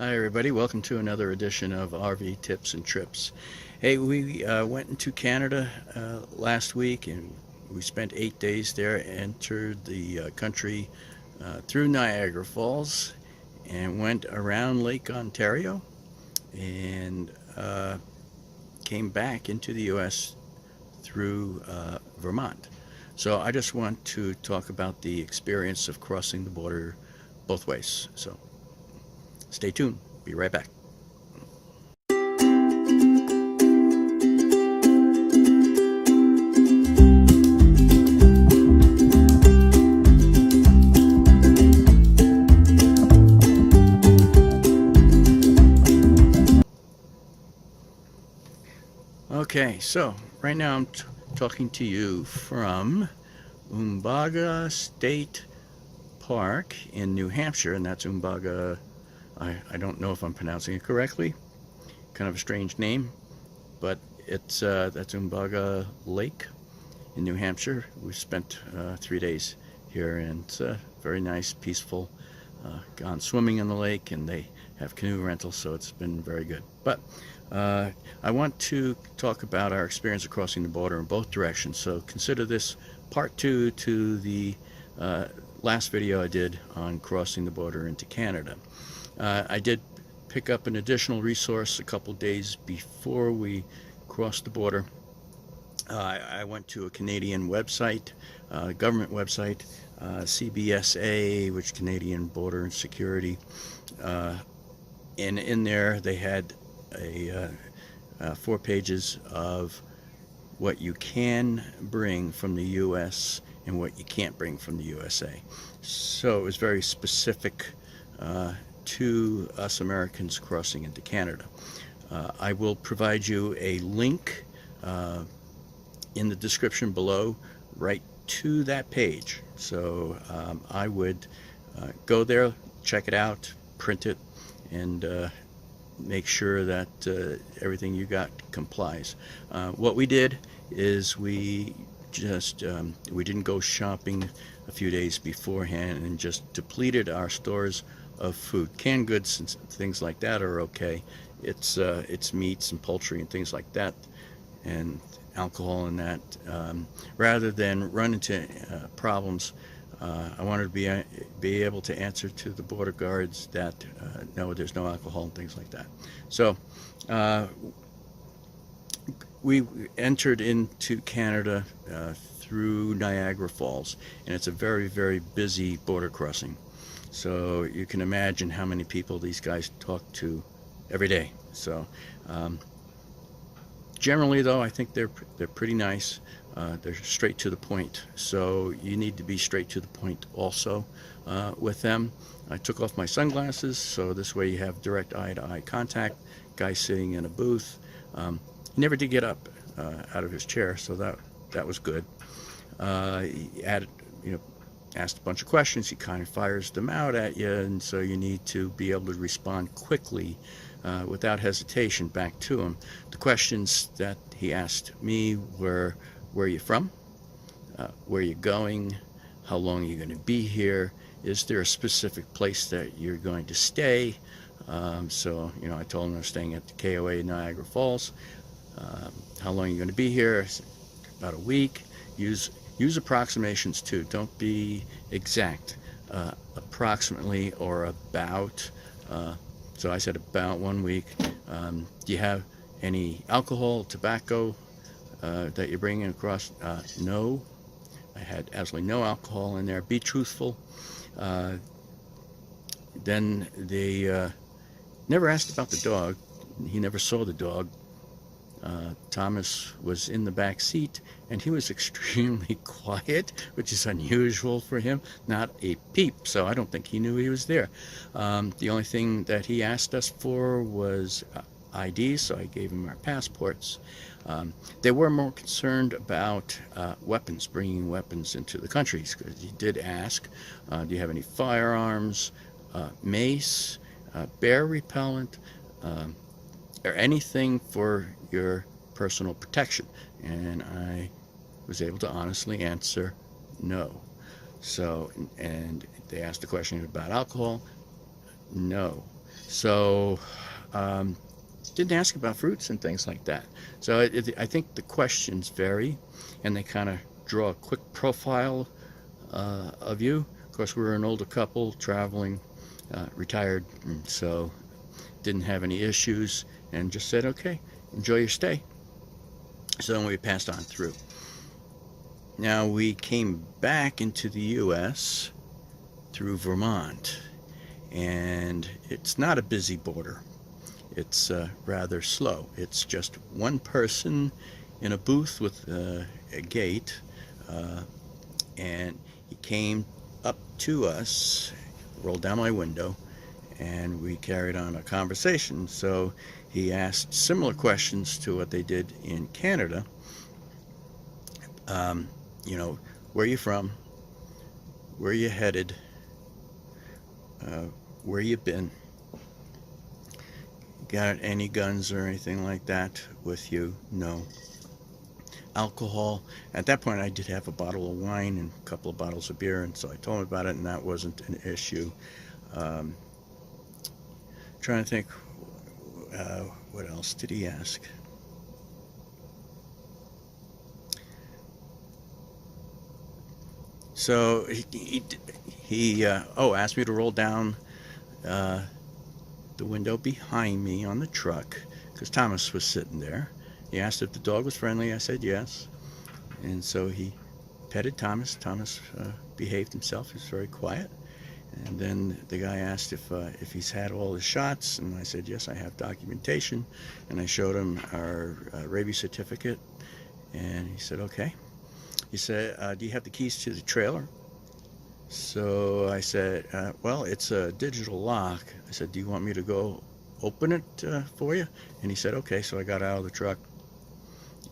Hi everybody, welcome to another edition of RV Tips and Trips. Hey, we went into Canada last week and we spent 8 days there, entered the country through Niagara Falls and went around Lake Ontario and came back into the US through Vermont. So I just want to talk about the experience of crossing the border both ways. So stay tuned. Be right back. Okay, so right now I'm talking to you from Umbagga State Park in New Hampshire, and that's Umbagga. I don't know if I'm pronouncing it correctly. Kind of a strange name, but it's that's Umbagga Lake in New Hampshire. We spent 3 days here, and it's very nice, peaceful. Gone swimming in the lake, and they have canoe rentals, so it's been very good. But I want to talk about our experience of crossing the border in both directions. So consider this part 2 to the last video I did on crossing the border into Canada. I did pick up an additional resource a couple days before we crossed the border. I went to a Canadian website, government website, CBSA, which is Canadian Border and Security, and in there they had 4 pages of what you can bring from the US and what you can't bring from the USA. So it was very specific to us Americans crossing into Canada. I will provide you a link in the description below right to that page. So I would go there, check it out, print it, and make sure that everything you got complies. What we did is we just we didn't go shopping a few days beforehand and just depleted our stores of food. Canned goods and things like that are okay. It's meats and poultry and things like that, and alcohol and that. Rather than run into problems, I wanted to be able to answer to the border guards that no, there's no alcohol and things like that. So we entered into Canada through Niagara Falls, and it's a very, very busy border crossing. So you can imagine how many people these guys talk to every day. So generally, though, I think they're pretty nice. They're straight to the point. So you need to be straight to the point also with them. I took off my sunglasses, so this way you have direct eye-to-eye contact. Guy sitting in a booth. He never did get up out of his chair, so that was good. He added, asked a bunch of questions. He kind of fires them out at you, and so you need to be able to respond quickly without hesitation back to him. The questions that he asked me were, where are you from? Where are you going? How long are you going to be here? Is there a specific place that you're going to stay? So, I told him I was staying at the KOA Niagara Falls. How long are you going to be here? About a week. Use approximations too. Don't be exact. Approximately or about. So I said about 1 week. Do you have any alcohol, tobacco that you're bringing across? No. I had absolutely no alcohol in there. Be truthful. Then they never asked about the dog. He never saw the dog. Thomas was in the back seat, and he was extremely quiet, which is unusual for him. Not a peep, so I don't think he knew he was there. The only thing that he asked us for was ID, so I gave him our passports. They were more concerned about weapons, bringing weapons into the country, because he did ask, do you have any firearms, mace, bear repellent, or anything for your personal protection? And I was able to honestly answer no. So, and they asked the question about alcohol. No. So didn't ask about fruits and things like that. So I think the questions vary, and they kind of draw a quick profile of you. Of course, we were an older couple traveling, retired, and so didn't have any issues, and just said, okay, enjoy your stay. So then we passed on through. Now we came back into the U.S. through Vermont, and it's not a busy border. It's rather slow. It's just one person in a booth with a gate, and he came up to us, rolled down my window, and we carried on a conversation. So he asked similar questions to what they did in Canada. You know, where are you from? Where are you headed? Where you been? Got any guns or anything like that with you? No. Alcohol. At that point I did have a bottle of wine and a couple of bottles of beer, and so I told him about it, and that wasn't an issue. Trying to think, what else did he ask? So he asked me to roll down the window behind me on the truck, because Thomas was sitting there. He asked if the dog was friendly. I said yes, and so he petted Thomas. Thomas behaved himself. He was very quiet. And then the guy asked if he's had all his shots, and I said yes, I have documentation, and I showed him our rabies certificate, and he said okay. He said, do you have the keys to the trailer? So I said, well, it's a digital lock. I said, do you want me to go open it for you? And he said, okay. So I got out of the truck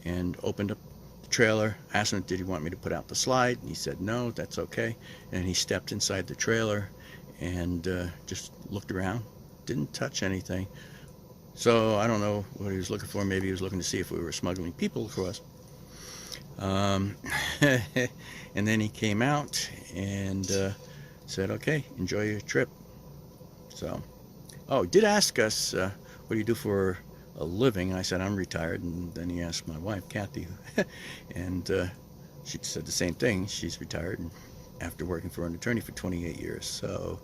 and opened up the trailer. Asked him, did he want me to put out the slide? And he said, no, that's okay. And he stepped inside the trailer and just looked around. Didn't touch anything. So I don't know what he was looking for. Maybe he was looking to see if we were smuggling people across. And then he came out and said, okay, enjoy your trip. So, he did ask us, what do you do for a living? And I said, I'm retired. And then he asked my wife, Kathy, and she said the same thing. She's retired and after working for an attorney for 28 years. So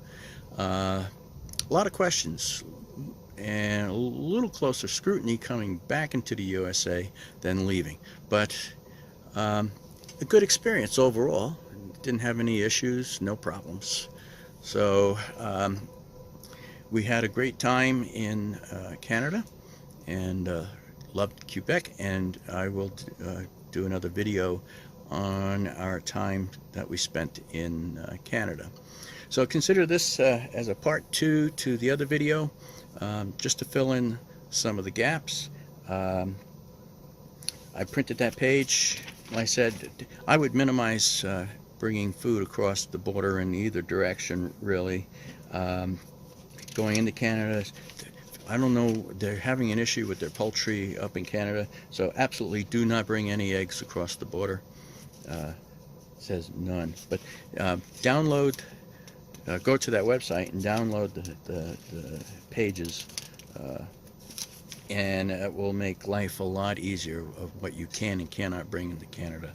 a lot of questions and a little closer scrutiny coming back into the USA than leaving. But a good experience overall. Didn't have any issues, no problems. So we had a great time in Canada, and loved Quebec, and I will do another video on our time that we spent in Canada. So consider this as a part 2 to the other video, just to fill in some of the gaps. I printed that page. Like I said, I would minimize bringing food across the border in either direction, really. Going into Canada, I don't know, they're having an issue with their poultry up in Canada, so absolutely do not bring any eggs across the border. It says none. But download, go to that website and download the pages, and it will make life a lot easier of what you can and cannot bring into Canada.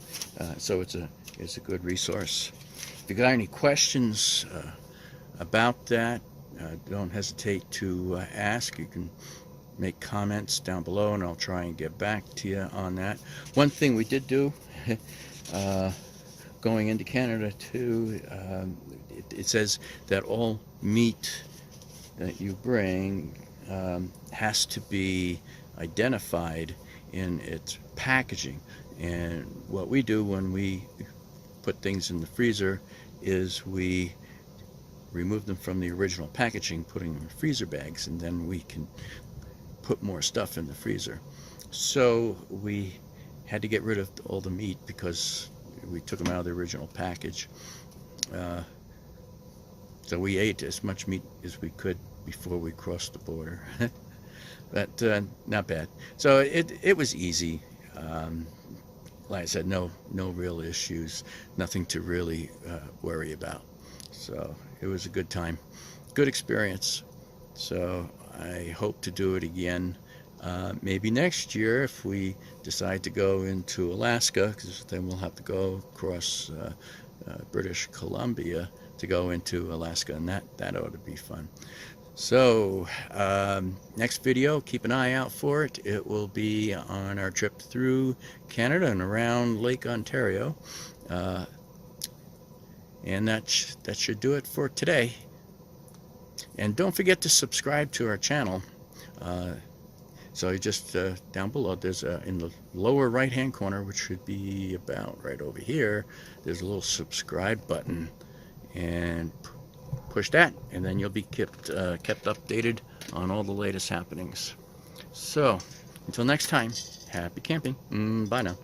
So it's a good resource. If you got any questions about that, don't hesitate to ask. You can make comments down below, and I'll try and get back to you on that. One thing we did do, going into Canada too, it says that all meat that you bring has to be identified in its packaging. And what we do when we put things in the freezer is we remove them from the original packaging, putting them in freezer bags, and then we can put more stuff in the freezer. So we had to get rid of all the meat because we took them out of the original package. So we ate as much meat as we could before we crossed the border. But not bad. So it was easy. Like I said, no real issues, nothing to really worry about. So it was a good time, good experience. So I hope to do it again. Maybe next year if we decide to go into Alaska, because then we'll have to go across British Columbia to go into Alaska, and that ought to be fun. So next video, keep an eye out for it. It will be on our trip through Canada and around Lake Ontario. And that should do it for today. And don't forget to subscribe to our channel. So you just down below, there's in the lower right hand corner, which should be about right over here, there's a little subscribe button, and push that, and then you'll be kept updated on all the latest happenings. So until next time, happy camping. Bye now.